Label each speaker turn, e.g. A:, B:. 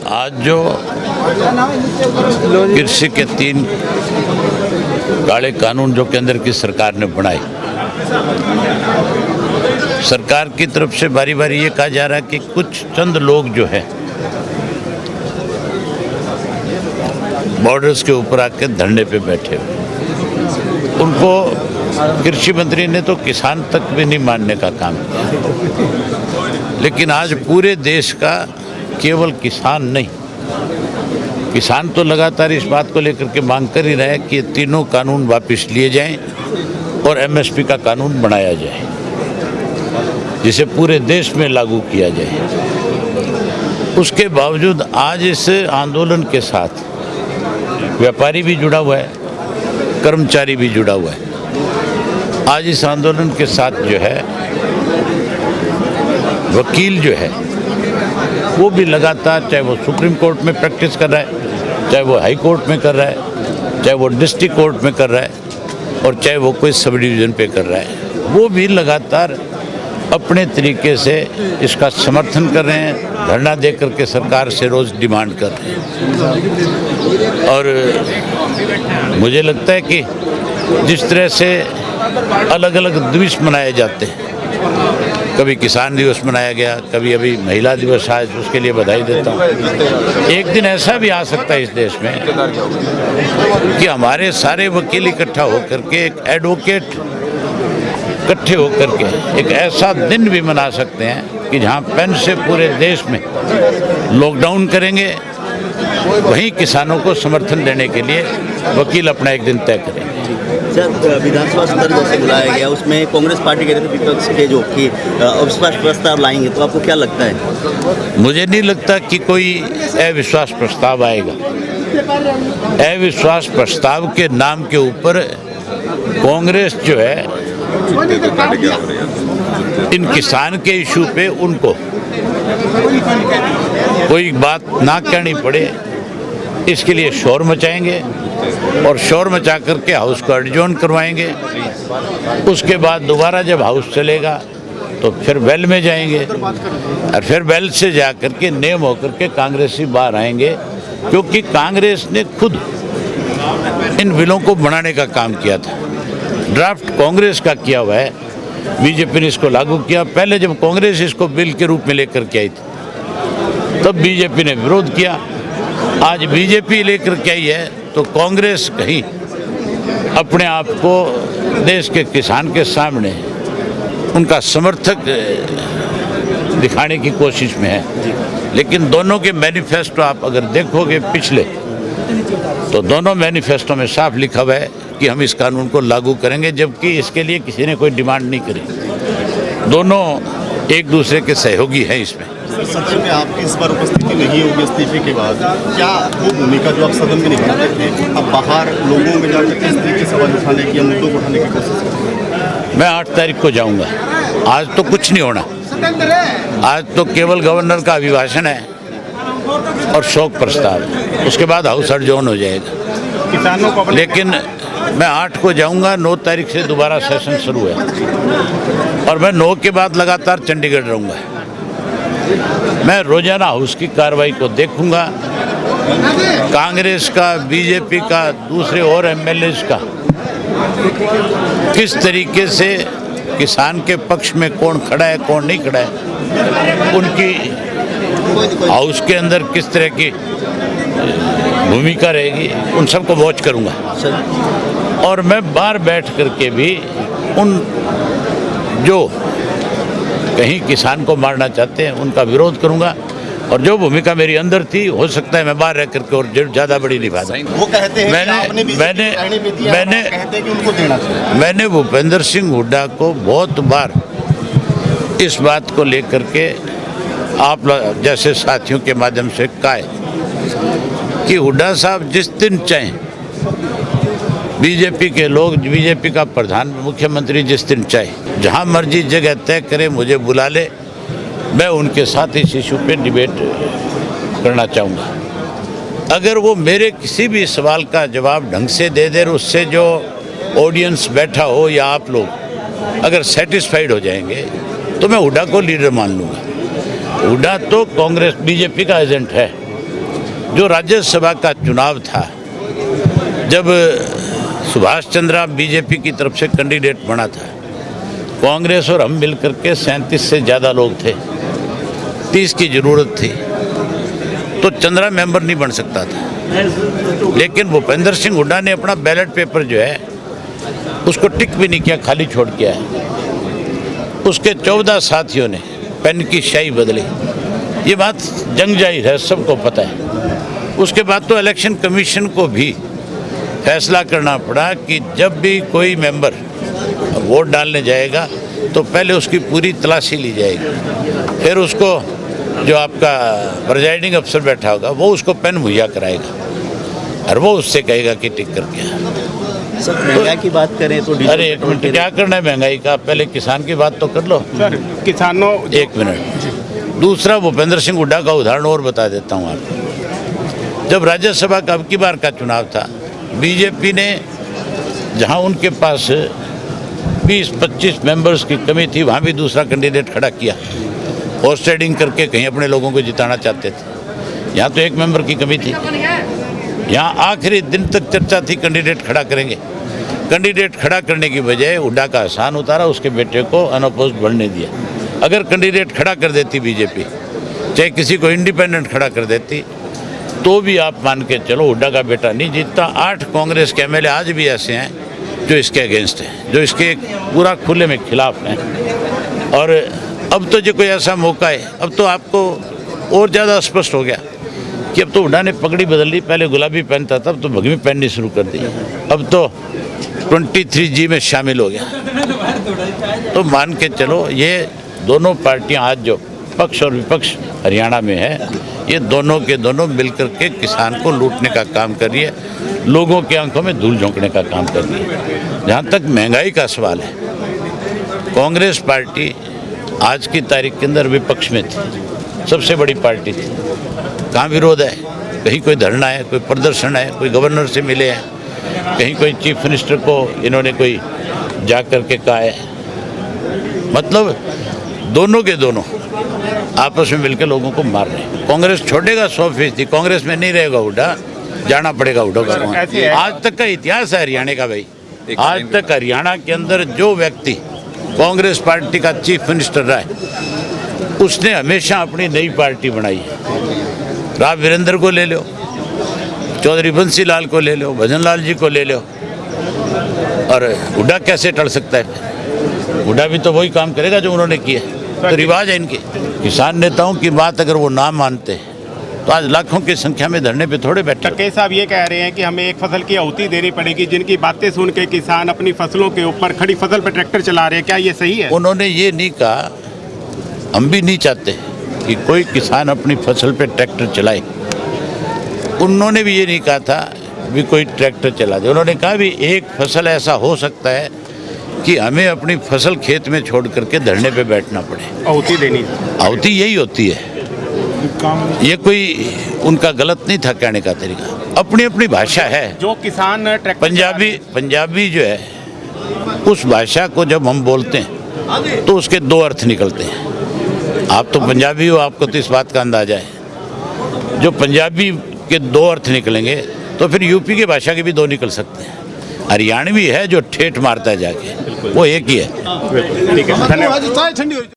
A: आज जो कृषि के 3 काले कानून जो केंद्र की सरकार ने बनाए, सरकार की तरफ से बारी बारी ये कहा जा रहा है कि कुछ चंद लोग जो है बॉर्डर्स के ऊपर आके धरने पे बैठे हुए, उनको कृषि मंत्री ने तो किसान तक भी नहीं मानने का काम किया। लेकिन आज पूरे देश का केवल किसान नहीं, किसान तो लगातार इस बात को लेकर के मांग कर ही रहे हैं कि ये तीनों कानून वापस लिए जाएं और एमएसपी का कानून बनाया जाए, जिसे पूरे देश में लागू किया जाए। उसके बावजूद आज इस आंदोलन के साथ व्यापारी भी जुड़ा हुआ है, कर्मचारी भी जुड़ा हुआ है। आज इस आंदोलन के साथ जो है वकील जो है वो भी लगातार, चाहे वो सुप्रीम कोर्ट में प्रैक्टिस कर रहा है, चाहे वो हाई कोर्ट में कर रहा है, चाहे वो डिस्ट्रिक्ट कोर्ट में कर रहा है और चाहे वो कोई सब डिवीज़न पे कर रहा है, वो भी लगातार अपने तरीके से इसका समर्थन कर रहे हैं, धरना दे करके सरकार से रोज़ डिमांड कर रहे हैं। और मुझे लगता है कि जिस तरह से अलग अलग दिवस मनाए जाते हैं, कभी किसान दिवस मनाया गया, कभी अभी महिला दिवस, आज उसके लिए बधाई देता हूँ। एक दिन ऐसा भी आ सकता है इस देश में कि हमारे सारे वकील इकट्ठा होकर के, एक एडवोकेट इकट्ठे होकर के एक ऐसा दिन भी मना सकते हैं कि जहाँ पेन से पूरे देश में लॉकडाउन करेंगे, वहीं किसानों को समर्थन देने के लिए वकील अपना एक दिन तय करेंगे।
B: सर, विधानसभा सत्र जैसे बुलाया गया, उसमें कांग्रेस पार्टी कह रहे थे विपक्ष के जो कि अविश्वास प्रस्ताव लाएंगे, तो आपको क्या लगता है?
A: मुझे नहीं लगता कि कोई अविश्वास प्रस्ताव आएगा। अविश्वास प्रस्ताव के नाम के ऊपर कांग्रेस जो है इन किसान के इशू पे उनको कोई बात ना कहनी पड़े, इसके लिए शोर मचाएंगे और शोर मचा करके हाउस को एडजॉर्न करवाएंगे। उसके बाद दोबारा जब हाउस चलेगा तो फिर वेल में जाएंगे और फिर वेल से जा करके नेम होकर के कांग्रेसी बाहर आएंगे, क्योंकि कांग्रेस ने खुद इन बिलों को बनाने का काम किया था। ड्राफ्ट कांग्रेस का किया हुआ है, बीजेपी ने इसको लागू किया। पहले जब कांग्रेस इसको बिल के रूप में लेकर के आई थी तब बीजेपी ने विरोध किया। आज बीजेपी लेकर के आई है तो कांग्रेस कहीं अपने आप को देश के किसान के सामने उनका समर्थक दिखाने की कोशिश में है। लेकिन दोनों के मैनिफेस्टो आप अगर देखोगे पिछले, तो दोनों मैनिफेस्टो में साफ लिखा हुआ है कि हम इस कानून को लागू करेंगे, जबकि इसके लिए किसी ने कोई डिमांड नहीं करी। दोनों एक दूसरे के सहयोगी हैं इसमें।
C: सदन में आपकी इस बार उपस्थिति नहीं होगी इस्तीफे के बाद, क्या वो भूमिका जो आप सदन में निभाते थे अब बाहर लोगों में जाकर किस तरीके से सवाल उठाने की या मुद्दों को उठाने की कोशिश करेंगे?
A: मैं 8 तारीख को जाऊंगा। आज तो कुछ नहीं होना, आज तो केवल गवर्नर का अभिभाषण है और शोक प्रस्ताव, उसके बाद हाउस एडजॉर्न हो जाएगा।
C: किसानों को
A: लेकिन मैं 8 को जाऊंगा, 9 तारीख से दोबारा सेशन शुरू है और मैं 9 के बाद लगातार चंडीगढ़ रहूंगा। मैं रोजाना हाउस की कार्रवाई को देखूंगा, कांग्रेस का, बीजेपी का, दूसरे और एमएलएज का किस तरीके से किसान के पक्ष में कौन खड़ा है कौन नहीं खड़ा है, उनकी हाउस के अंदर किस तरह की भूमिका रहेगी, उन सबको वॉच करूंगा। और मैं बाहर बैठ करके भी उन जो कहीं किसान को मारना चाहते हैं उनका विरोध करूंगा, और जो भूमिका मेरी अंदर थी हो सकता है मैं बाहर रह करके और ज़्यादा बड़ी निभा दूं।
C: वो कहते हैं
A: मैंने भूपेंद्र सिंह हुड्डा को बहुत बार इस बात को लेकर के आप जैसे साथियों के माध्यम से कहा है कि हुड्डा साहब जिस दिन चाहें, बीजेपी के लोग, बीजेपी का प्रधान मुख्यमंत्री जिस दिन चाहे, जहां मर्जी जगह तय करे, मुझे बुला ले, मैं उनके साथ इस इशू पे डिबेट करना चाहूँगा। अगर वो मेरे किसी भी सवाल का जवाब ढंग से दे दे, उससे जो ऑडियंस बैठा हो या आप लोग अगर सेटिस्फाइड हो जाएंगे तो मैं हुड्डा को लीडर मान लूँगा। हुड्डा तो कांग्रेस बीजेपी का एजेंट है, जो राज्यसभा का चुनाव था, जब सुभाष चंद्रा बीजेपी की तरफ से कैंडिडेट बना था, कांग्रेस और हम मिलकर के 37 से ज़्यादा लोग थे, 30 की ज़रूरत थी, तो चंद्रा मेंबर नहीं बन सकता था। लेकिन भूपेंद्र सिंह हुड्डा ने अपना बैलेट पेपर जो है उसको टिक भी नहीं किया, खाली छोड़ किया है। उसके 14 साथियों ने पेन की स्याही बदली। ये बात जंग जाहिर है, सबको पता है। उसके बाद तो इलेक्शन कमीशन को भी फैसला करना पड़ा कि जब भी कोई मेंबर वोट डालने जाएगा तो पहले उसकी पूरी तलाशी ली जाएगी, फिर उसको जो आपका प्रिजाइडिंग अफसर बैठा होगा वो उसको पेन मुहैया कराएगा और वो उससे कहेगा कि टिक करके आ।
B: सर, महंगाई की बात करें तो
A: अरे एक मिनट, क्या करना है महंगाई का? पहले किसान की बात तो कर लो।
D: सर, किसानों
A: एक मिनट। दूसरा, भूपेंद्र सिंह हुड्डा का उदाहरण और बता देता हूँ आपको। जब राज्यसभा का अब की बार का चुनाव था, बीजेपी ने जहाँ उनके पास 20-25 मेंबर्स की कमी थी, वहाँ भी दूसरा कैंडिडेट खड़ा किया। हॉर्स ट्रेडिंग करके कहीं अपने लोगों को जिताना चाहते थे। यहाँ तो एक मेंबर की कमी थी। यहाँ आखिरी दिन तक चर्चा थी कैंडिडेट खड़ा करेंगे। कैंडिडेट खड़ा करने की बजाय हुड्डा का आसान उतारा, उसके बेटे को अनअपोज्ड बढ़ने दिया। अगर कैंडिडेट खड़ा कर देती बीजेपी, चाहे किसी को इंडिपेंडेंट खड़ा कर देती, तो भी आप मान के चलो हुड्डा का बेटा नहीं जीतता। 8 कांग्रेस के एमएलए आज भी ऐसे हैं जो इसके अगेंस्ट हैं, जो इसके पूरा खुले में खिलाफ हैं। और अब तो जो कोई ऐसा मौका है, अब तो आपको और ज़्यादा स्पष्ट हो गया कि अब तो हुड्डा ने पगड़ी बदल ली। पहले गुलाबी पहनता था, अब तो भगवी पहननी शुरू कर दी। अब तो 23G में शामिल हो गया। तो मान के चलो ये दोनों पार्टियां आज जो पक्ष और विपक्ष हरियाणा में है, ये दोनों के दोनों मिलकर के किसान को लूटने का काम कर रही है, लोगों की आंखों में धूल झोंकने का काम कर रही है। जहाँ तक महंगाई का सवाल है, कांग्रेस पार्टी आज की तारीख के अंदर विपक्ष में थी, सबसे बड़ी पार्टी थी। कहाँ विरोध है? कहीं कोई धरना है, कोई प्रदर्शन है, कोई गवर्नर से मिले हैं, कहीं कोई चीफ मिनिस्टर को इन्होंने कोई जा कर के कहा है। मतलब दोनों के दोनों आपस में मिलकर लोगों को मार रहे हैं। कांग्रेस छोड़ेगा 100%, कांग्रेस में नहीं रहेगा हुड्डा, जाना पड़ेगा हुड्डा का। आज तक का इतिहास है हरियाणा का भाई। आज तक हरियाणा के अंदर जो व्यक्ति कांग्रेस पार्टी का चीफ मिनिस्टर रहा है, उसने हमेशा अपनी नई पार्टी बनाई है। राव वीरेंद्र को ले लो, चौधरी बंसी लाल को ले लो, भजन लाल जी को ले लो, और हुड्डा कैसे टल सकता है? हुड्डा भी तो वही काम करेगा जो उन्होंने किया। तो रिवाज है इनके। किसान नेताओं की बात अगर वो ना मानते तो आज लाखों की संख्या में धरने पे थोड़े बैठे।
D: टक्के साहब ये कह रहे हैं कि हमें एक फसल की आहुति देनी पड़ेगी, जिनकी बातें सुन के किसान अपनी फसलों के ऊपर, खड़ी फसल पर ट्रैक्टर चला रहे हैं, क्या ये सही है?
A: उन्होंने ये नहीं कहा, हम भी नहीं चाहते कि कोई किसान अपनी फसल पे ट्रैक्टर चलाए। उन्होंने भी ये नहीं कहा था भी कोई ट्रैक्टर चला दे। उन्होंने कहा भी एक फसल ऐसा हो सकता है कि हमें अपनी फसल खेत में छोड़ करके धरने पे बैठना पड़े।
D: आहुति देनी,
A: आहुति यही होती है। ये कोई उनका गलत नहीं था कहने का तरीका, अपनी अपनी भाषा है।
D: जो किसान ट्रैक्टर
A: पंजाबी जो है, उस भाषा को जब हम बोलते हैं तो उसके 2 अर्थ निकलते हैं। आप तो पंजाबी हो, आपको तो इस बात का अंदाजा है। जो पंजाबी के 2 अर्थ निकलेंगे तो फिर यूपी की भाषा के भी 2 निकल सकते हैं। हरियाणवी है जो ठेठ मारता है जाके, वो एक ही है।
D: ठीक है, धन्यवाद।